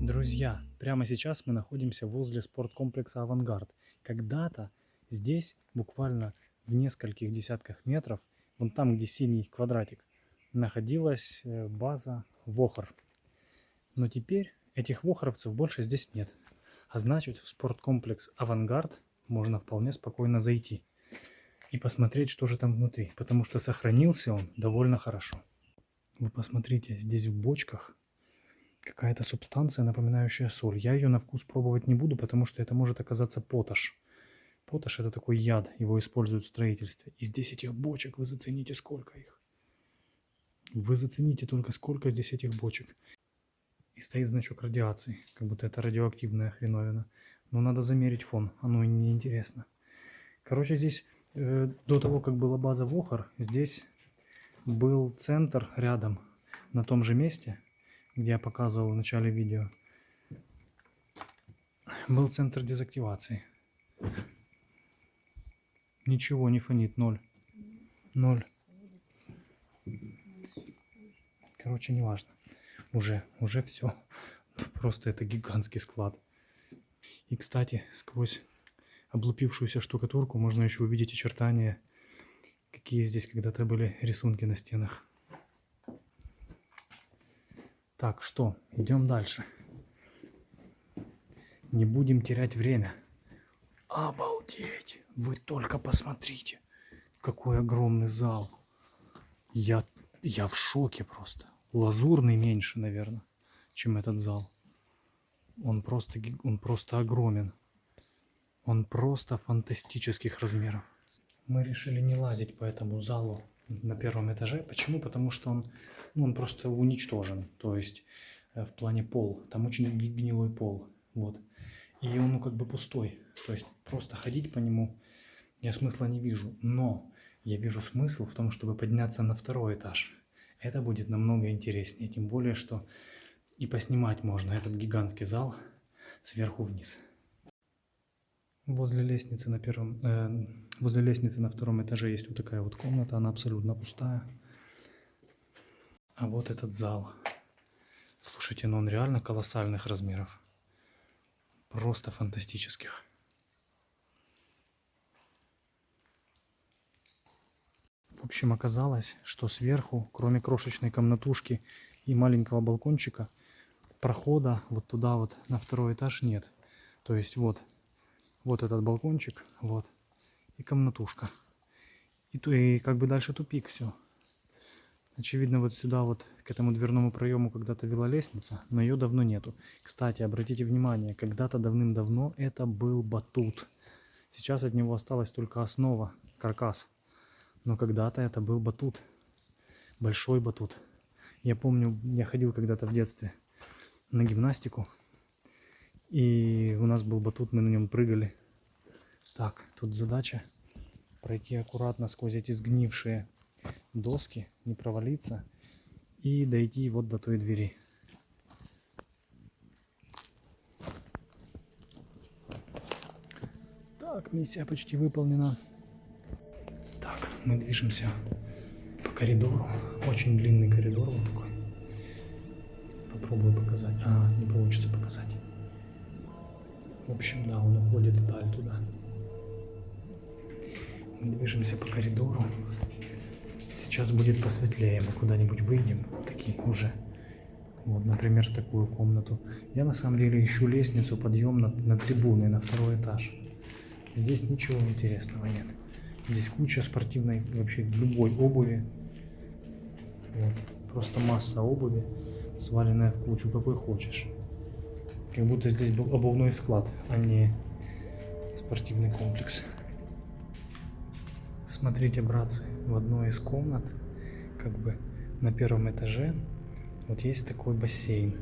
Друзья, прямо сейчас мы находимся возле спорткомплекса «Авангард». Когда-то здесь, буквально в нескольких десятках метров, вон там, где синий квадратик, находилась база «Вохр». Но теперь этих вохровцев больше здесь нет. А значит, в спорткомплекс «Авангард» можно вполне спокойно зайти и посмотреть, что же там внутри, потому что сохранился он довольно хорошо. Вы посмотрите, здесь в бочках какая-то субстанция, напоминающая соль. Я ее на вкус пробовать не буду, потому что это может оказаться поташ. Поташ — это такой яд, его используют в строительстве. И здесь этих бочек, вы зацените, сколько их. Вы зацените только, сколько здесь этих бочек. И стоит значок радиации, как будто это радиоактивная хреновина. Но надо замерить фон, оно неинтересно. Короче, здесь до того, как была база Вохр, здесь был центр рядом, на том же месте, где я показывал в начале видео, был центр дезактивации. Ничего не фонит, ноль. Ноль. Короче, неважно. Уже все. Просто это гигантский склад. И, кстати, сквозь облупившуюся штукатурку можно еще увидеть очертания, какие здесь когда-то были рисунки на стенах. Так, что, идем дальше. Не будем терять время. Обалдеть! Вы только посмотрите, какой огромный зал. Я в шоке просто. Лазурный меньше, наверное, чем этот зал. Он просто огромен. Он просто фантастических размеров. Мы решили не лазить по этому залу на первом этаже. Почему? Потому что он просто уничтожен. То есть в плане пол. Там очень гнилой пол. Вот. И он как бы пустой. То есть просто ходить по нему я смысла не вижу. Но я вижу смысл в том, чтобы подняться на второй этаж. Это будет намного интереснее. Тем более, что и поснимать можно этот гигантский зал сверху вниз. Возле лестницы на втором этаже есть вот такая вот комната. Она абсолютно пустая. А вот этот зал. Слушайте, но он реально колоссальных размеров. Просто фантастических. В общем, оказалось, что сверху, кроме крошечной комнатушки и маленького балкончика, прохода вот туда вот на второй этаж нет. То есть вот этот балкончик, вот, и комнатушка. И как бы дальше тупик, все. Очевидно, вот сюда вот, к этому дверному проему когда-то вела лестница, но ее давно нету. Кстати, обратите внимание, когда-то давным-давно это был батут. Сейчас от него осталась только основа, каркас. Но когда-то это был батут. Большой батут. Я помню, я ходил когда-то в детстве на гимнастику. И у нас был батут, мы на нем прыгали. Так, тут задача пройти аккуратно сквозь эти сгнившие доски, не провалиться и дойти вот до той двери. Так, миссия почти выполнена. Так, мы движемся по коридору. Очень длинный коридор вот такой. Попробую показать. Не получится показать. В общем, да, он уходит вдаль туда. Мы движемся по коридору. Сейчас будет посветлее, мы куда-нибудь выйдем, такие уже. Вот, например, в такую комнату. Я на самом деле ищу лестницу, подъем на трибуны, на второй этаж. Здесь ничего интересного нет. Здесь куча спортивной, вообще любой обуви. Вот, просто масса обуви, сваленная в кучу, какой хочешь. Как будто здесь был обувной склад, а не спортивный комплекс. Смотрите, братцы, в одной из комнат, как бы на первом этаже, вот есть такой бассейн.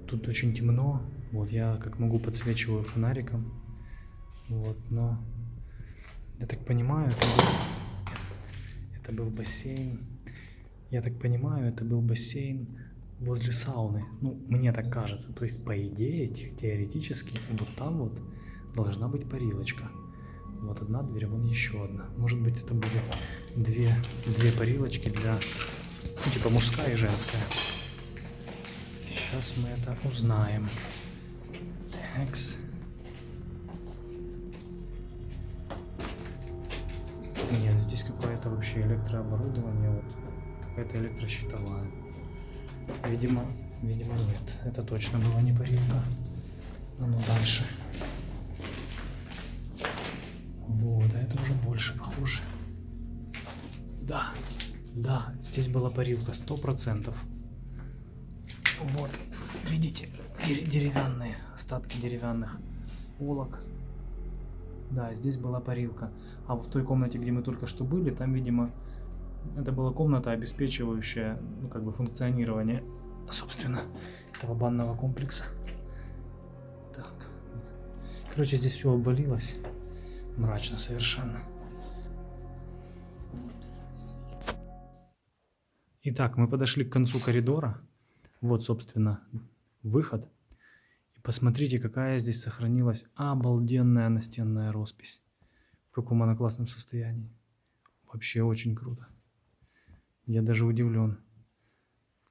Тут очень темно, вот я как могу подсвечиваю фонариком, вот, но я так понимаю, это был бассейн. Я так понимаю, это был бассейн возле сауны. Ну, мне так кажется. То есть, по идее, теоретически, вот там вот должна быть парилочка. Вот одна дверь, вон еще одна. Может быть, это будет две парилочки для, ну, типа мужская и женская. Сейчас мы это узнаем. Такс. Нет, здесь какое-то вообще электрооборудование, вот какая-то электрощитовая. Видимо нет. Это точно была не парилка. А ну дальше. Вот, а это уже больше похоже. Да, здесь была парилка 100%. Вот, видите, деревянные, остатки деревянных полок. Да, здесь была парилка. А в той комнате, где мы только что были, там, видимо, это была комната, обеспечивающая, ну, как бы функционирование, собственно, этого банного комплекса. Так, вот. Короче, здесь все обвалилось. Мрачно совершенно. Итак, мы подошли к концу коридора. Вот, собственно, выход. И посмотрите, какая здесь сохранилась обалденная настенная роспись. В каком она классном состоянии. Вообще очень круто. Я даже удивлен,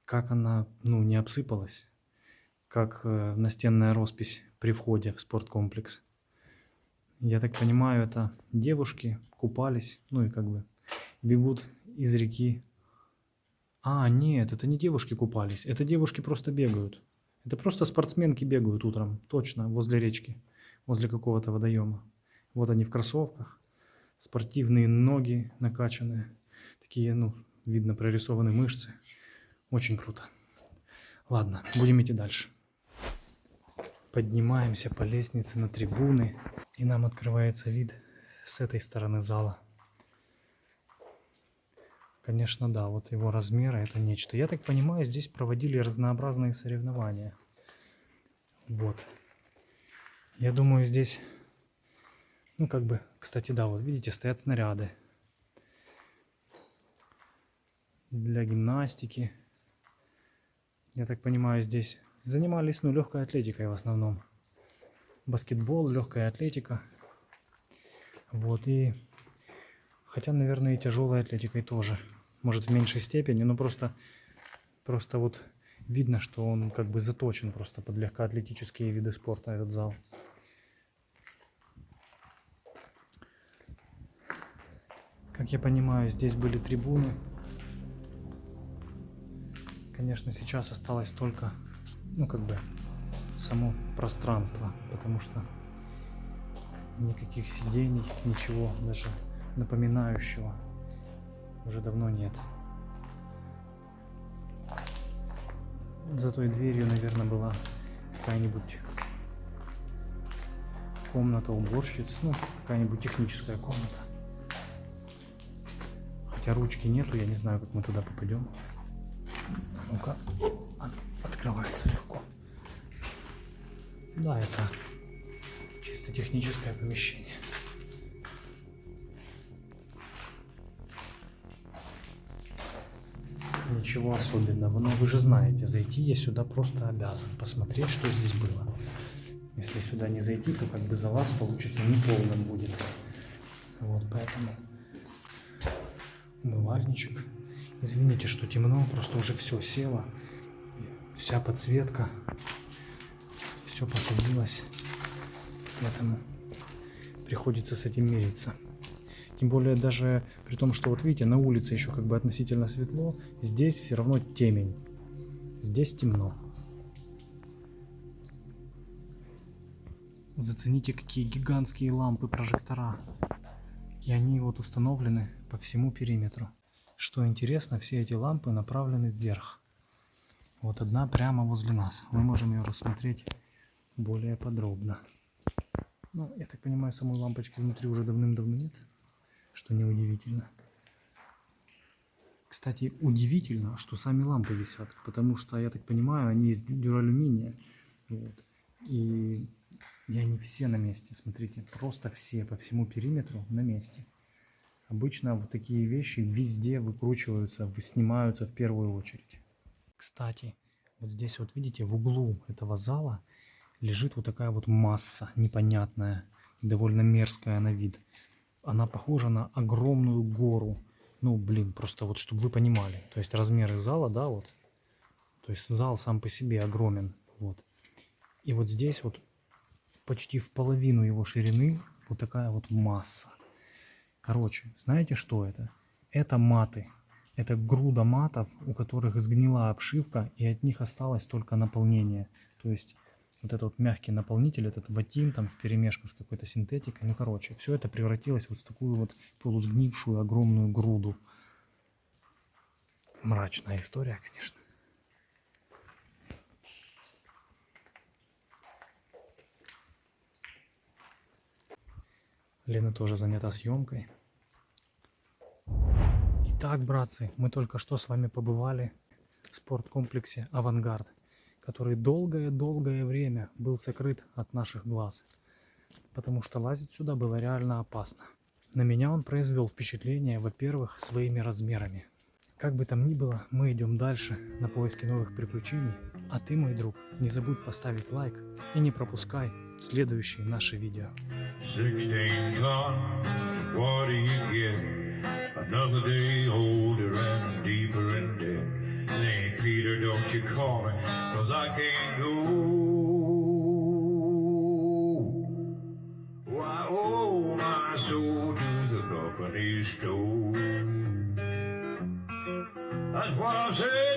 как она, ну, не обсыпалась, как настенная роспись при входе в спорткомплекс. Я так понимаю, это девушки купались, ну и как бы бегут из реки. А, нет, это не девушки купались, это девушки просто бегают. Это просто спортсменки бегают утром, точно, возле речки, возле какого-то водоема. Вот они в кроссовках, спортивные ноги накачанные, такие, ну, видно, прорисованы мышцы. Очень круто. Ладно, будем идти дальше. Поднимаемся по лестнице на трибуны, и нам открывается вид с этой стороны зала. Конечно, да, вот его размеры это нечто. Я так понимаю, здесь проводили разнообразные соревнования. Вот. Я думаю, здесь, ну как бы, кстати, да, вот видите, стоят снаряды для гимнастики. Я так понимаю, здесь занимались, ну, легкой атлетикой в основном. Баскетбол, легкая атлетика. Вот, и хотя, наверное, и тяжелой атлетикой тоже. Может, в меньшей степени, но просто вот видно, что он как бы заточен просто под легкоатлетические виды спорта, этот зал. Как я понимаю, здесь были трибуны. Конечно, сейчас осталось только, ну, как бы, само пространство, потому что никаких сидений, ничего даже напоминающего уже давно нет. За той дверью, наверное, была какая-нибудь комната уборщиц, ну, какая-нибудь техническая комната. Хотя ручки нету, я не знаю, как мы туда попадем. Ну-ка, открывается легко. Да, это чисто техническое помещение. Ничего особенного, но вы же знаете, зайти я сюда просто обязан, посмотреть, что здесь было. Если сюда не зайти, то как бы залаз получится неполным будет. Вот, поэтому умывальничек. Извините, что темно, просто уже все село, вся подсветка, все посадилось, поэтому приходится с этим мириться. Тем более даже при том, что вот видите, на улице еще как бы относительно светло, здесь все равно темень, здесь темно. Зацените, какие гигантские лампы прожектора, и они вот установлены по всему периметру. Что интересно, все эти лампы направлены вверх. Вот одна прямо возле нас. Мы можем ее рассмотреть более подробно. Ну, я так понимаю, самой лампочки внутри уже давным-давно нет, что неудивительно. Кстати, удивительно, что сами лампы висят, потому что, я так понимаю, они из дюралюминия. Вот. И они все на месте, смотрите, просто все по всему периметру на месте. Обычно вот такие вещи везде выкручиваются, снимаются в первую очередь. Кстати, вот здесь вот видите, в углу этого зала лежит вот такая вот масса непонятная, довольно мерзкая на вид. Она похожа на огромную гору. Ну, блин, просто вот, чтобы вы понимали. То есть размеры зала, да, вот. То есть зал сам по себе огромен. Вот. И вот здесь вот почти в половину его ширины вот такая вот масса. Короче, знаете, что это? Это маты. Это груда матов, у которых сгнила обшивка, и от них осталось только наполнение. То есть вот этот вот мягкий наполнитель, этот ватин там вперемешку с какой-то синтетикой. Ну, короче, все это превратилось вот в такую вот полусгнившую огромную груду. Мрачная история, конечно. Лена тоже занята съемкой. Итак, братцы, мы только что с вами побывали в спорткомплексе «Авангард», который долгое-долгое время был сокрыт от наших глаз, потому что лазить сюда было реально опасно. На меня он произвел впечатление, во-первых, своими размерами. Как бы там ни было, мы идем дальше на поиски новых приключений, а ты, мой друг, не забудь поставить лайк и не пропускай следующие наши видео. 16 gone, what do you get? Another day older and deeper in debt. St. Peter, don't you call me, 'cause I can't go. Why, oh, my soul to the company store. That's what I say.